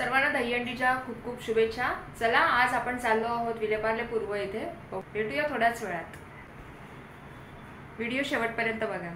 सर्वांना दहीहंडीच्या खूप खूप शुभेच्छा। चला आज आपण चाललो आहोत विलेपार्ले पूर्व येथे। भेटूया थोड्याच वेळात। व्हिडिओ शेवटपर्यंत बघा।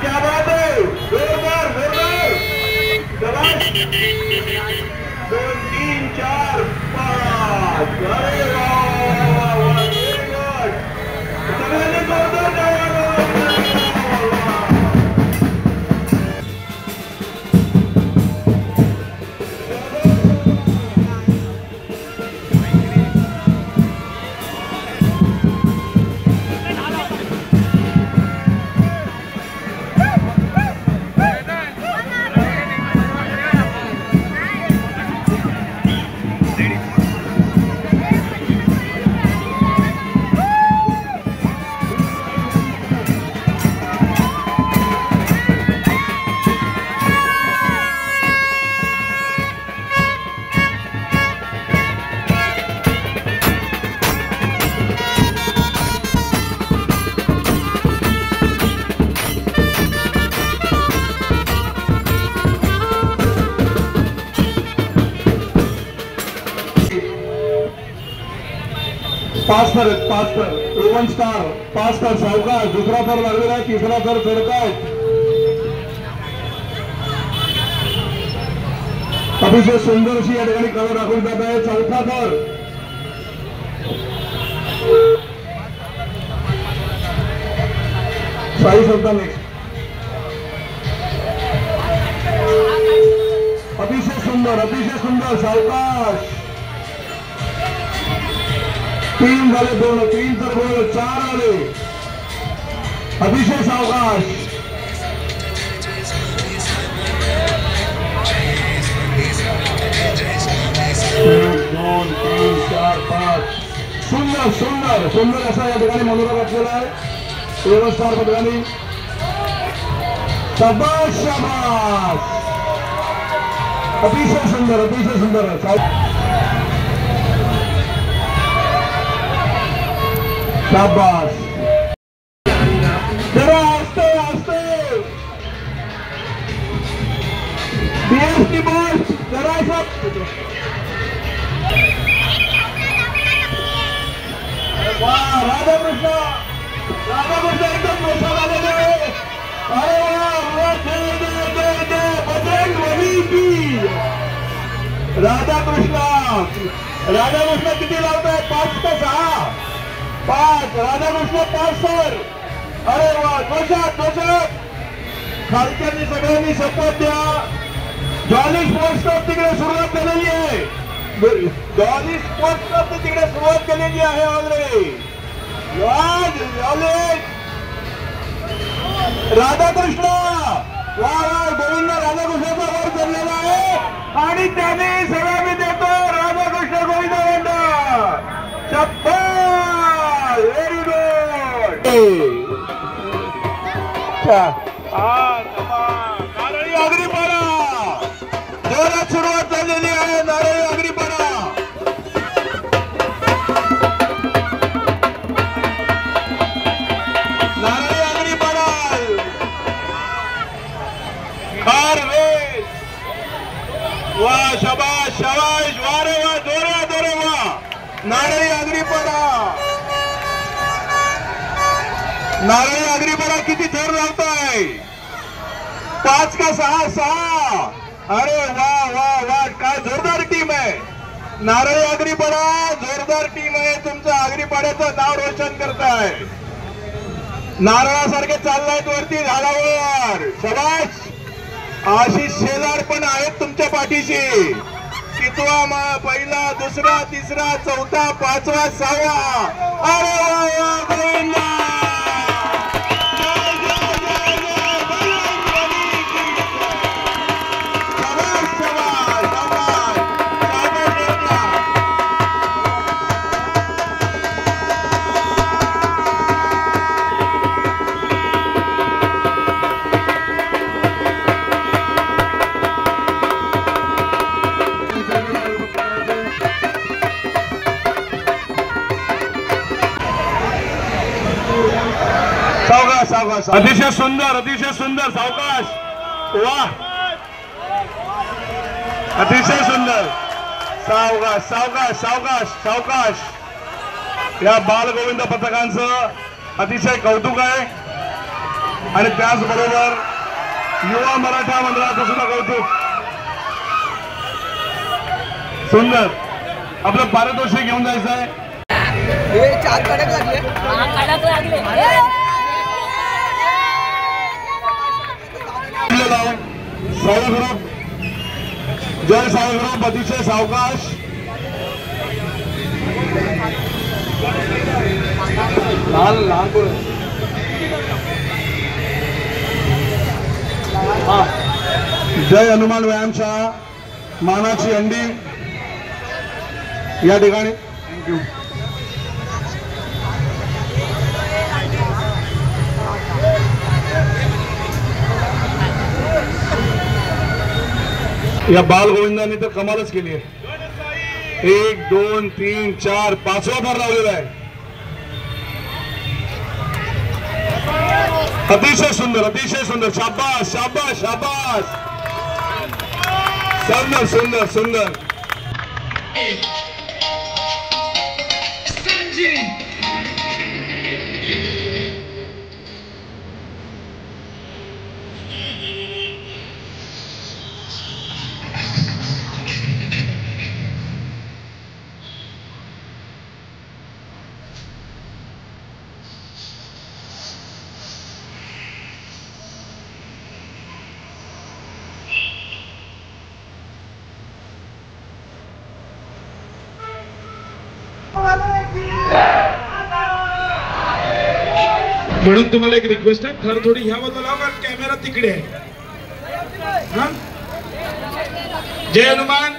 क्या बात है, जोरदार जोरदार, शाबाश, 2 3 4 5, अरे वाह वेरी गुड, सगळ्यांनी जोरदार टाळ्या पाच तर एवन स्टार 5 तर सावकाश, दुसरा तर लागलेला आहे, तिसरा तर चढतायत, अतिशय सुंदर अशी या ठिकाणी कला दाखवली जात आहे। चौथा तर साई सत्ता नेक्स्ट, अतिशय सुंदर सावकाश, 3 झाले, 2 3 तर गोल, 4 आले, अतिशय सावकाश, 2 3 4 5, सुंदर असा या ठिकाणी मनोरम असलेला आहे व्यवस्था ठिकाणी, शाबाश, अतिशय सुंदर शाबाश, जरा आस्ते बीएसटी बॉल जरा राधाकृष्ण एकदम मोठा झालेला आहे, अरे बजरंग बली की राधाकृष्ण किती लावताय, 5 का 6, 5 राधाकृष्ण 5 सर, अरे वा, दोषात खालच्यांनी सगळ्यांनी शपथ द्या। जॉली स्पोर्ट्स क्लब तिकडे सुरुवात केलेली आहे, ऑलरेडी राधाकृष्ण वा गोविंद राधाकृष्णाचा वर चढलेला आहे आणि त्याने सगळं मी देतो राधाकृष्ण गोविंद शाबास, व्हेरी गुड, नारळी आगरीपाडा जोरात सुरुवात झालेली आहे, नारळी आगरीपाडा, नारळी आगरीपाडा खार रेस वा शाबाश शाबाश वा रे वा जोरे वा नारळी आगरीपाडा नारळी आगरीपाडा किती जोर लावताय 5 का 6 अरे वा वा वा काय जोरदार टीम आहे नारळी आगरीपाडा जोरदार टीम आहे तुमचं आगरीपाड्याचं नाव रोशन करताय नारळासारखे चाललायत वरती झाडावर शाबाश आशिष शेलार पण आहेत तुमच्या पाठीशी कितवा पहिला दुसरा तिसरा चौथा पाचवा 6वा अरे वा वा गोविंदा अतिशय सुंदर सावकाश वा अतिशय सुंदर सावकाश सावकाश सावकाश सावकाश या बालगोविंद पथकांचं अतिशय कौतुक आहे आणि त्याचबरोबर युवा मराठा मंडळाचं सुद्धा कौतुक सुंदर आपलं पारितोषिक घेऊन जायचं आहे 4 कडक लागले साई ग्रुप जय साई ग्रुप अतिशय सावकाश जय हनुमान व्यायामशाळा मानाची अंडी या ठिकाणी थँक्यू या बालगोविंदांनी तर कमालच केली आहे 1 2 3 4 5वा फार लावलेला आहे अतिशय सुंदर शाबाश शाबाश शाबाश सुंदर सुंदर सुंदर म्हणून तुम्हाला एक रिक्वेस्ट आहे खरं थोडी ह्या बाजूला कारण कॅमेरा तिकडे आहे जय हनुमान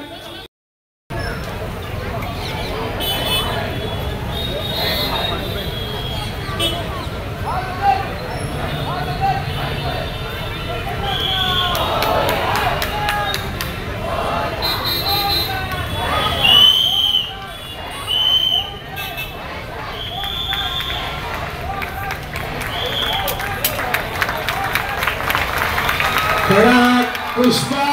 पुष्पा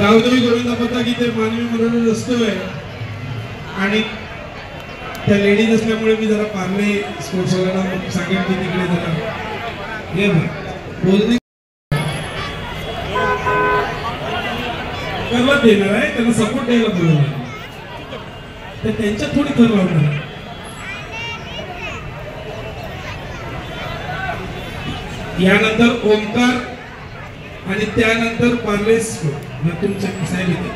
गावदेवी गोविंदा पथक इथे मानवी मनोरंजन असतोय आणि त्या लेडीज असल्यामुळे मी जरा पार्ले स्पोर्ट्स वाल्यांना सांगेन की तिकडे जरा हे बोलणे करवत देणार आहे, त्यांना सपोर्ट द्यायला बोलवणार तर त्यांच्यात थोडी थर लावणार. यानंतर ओमकार आणि त्यानंतर पार्ले स्पोर्ट तुमच्या साहेब येते.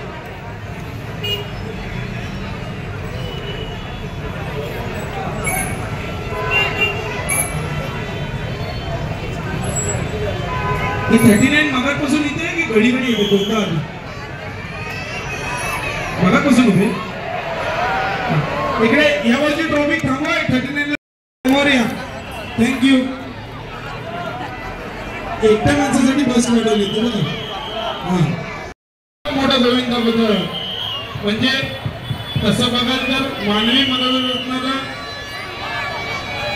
ही 39 मगापासून इथे की घडी घडी येते कोणता आधी मगापासून उभे इकडे यावरची ट्रॉफी थांबवा. 39 समोर या. थँक्यू. एकट्या माणसासाठी बस मिळवली तुम्हाला. हा मोठा गोविंदा पथक म्हणजे तसं बघाल तर मानवी मनोरंजनाला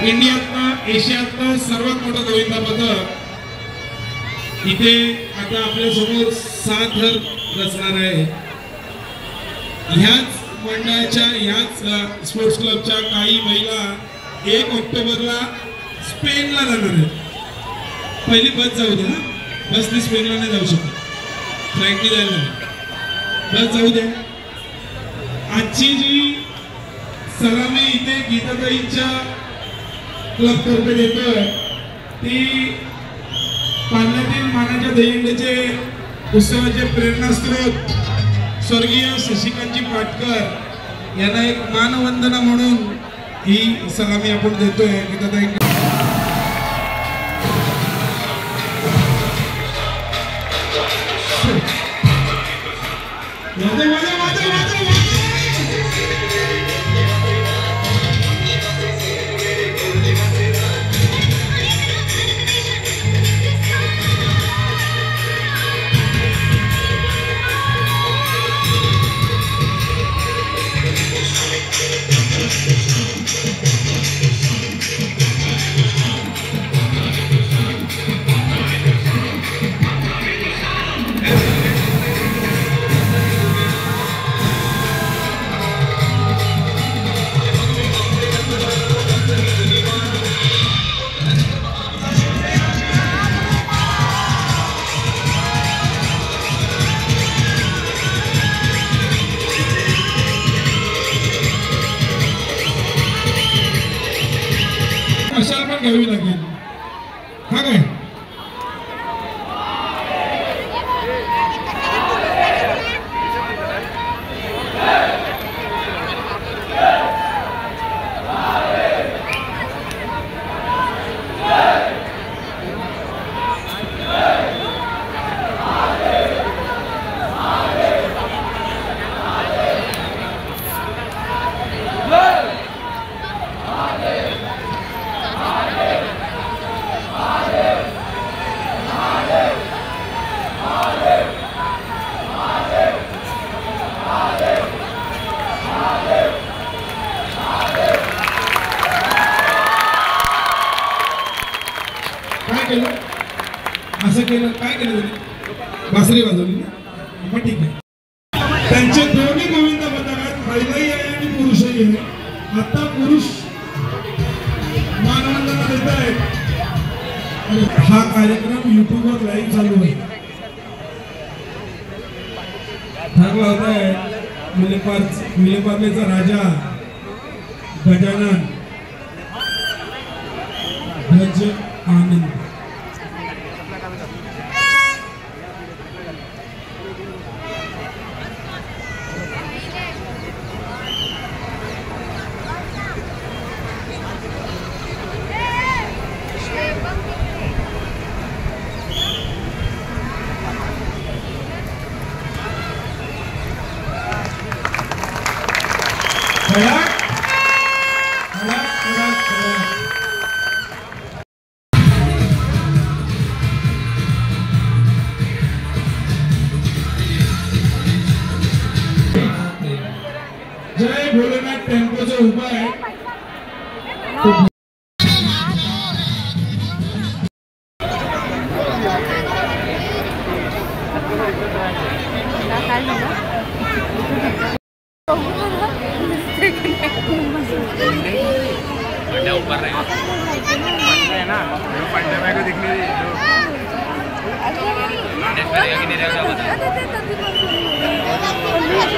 इंडियातला एशियातला सर्वात मोठा गोविंदा पथक इथे आता आपल्या समोर 7 थर रचणार आहे. ह्याच मंडळाच्या ह्याच स्पोर्ट्स क्लबच्या काही महिला 1 ऑक्टोबरला स्पेनला जाणार आहेत. पहिली बस जाऊ द्या. बसने स्पेनला नाही जाऊ शकत, फ्लाईटने जायला बस जाऊ द्या. आजची जी सलामी इथे गीताताईंच्या क्लब तर्फे देतोय ती पार्ल्यातील मानाच्या दहीहंडीचे उत्सवाचे प्रेरणास्त्रोत स्वर्गीय शशिकांतजी पाटकर यांना एक मानवंदना म्हणून ही सलामी आपण देतोय. गीताताई मशाल पण घ्यावी लागेल. हा काय असं केलं काय केलं बासरी वाजवली. मग ठीक आहे. त्यांचे दोन्ही गोविंदा पथकात महिलाही आहे आणि पुरुषही आहे. आता पुरुष मानवंदना देत आहेत. हा कार्यक्रम युट्यूबवर लाईव्ह चालू आहे. ठरला होता है मिलेपार्लेचा राजा गजानन गज आनंद. जय भोलेनाथ टेम्पोचा उपाय काय झालं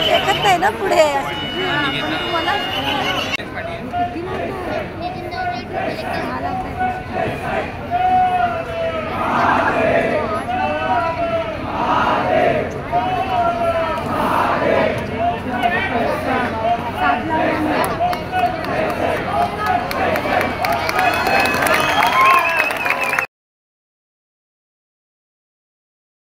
एकच आहे ना पुढे मला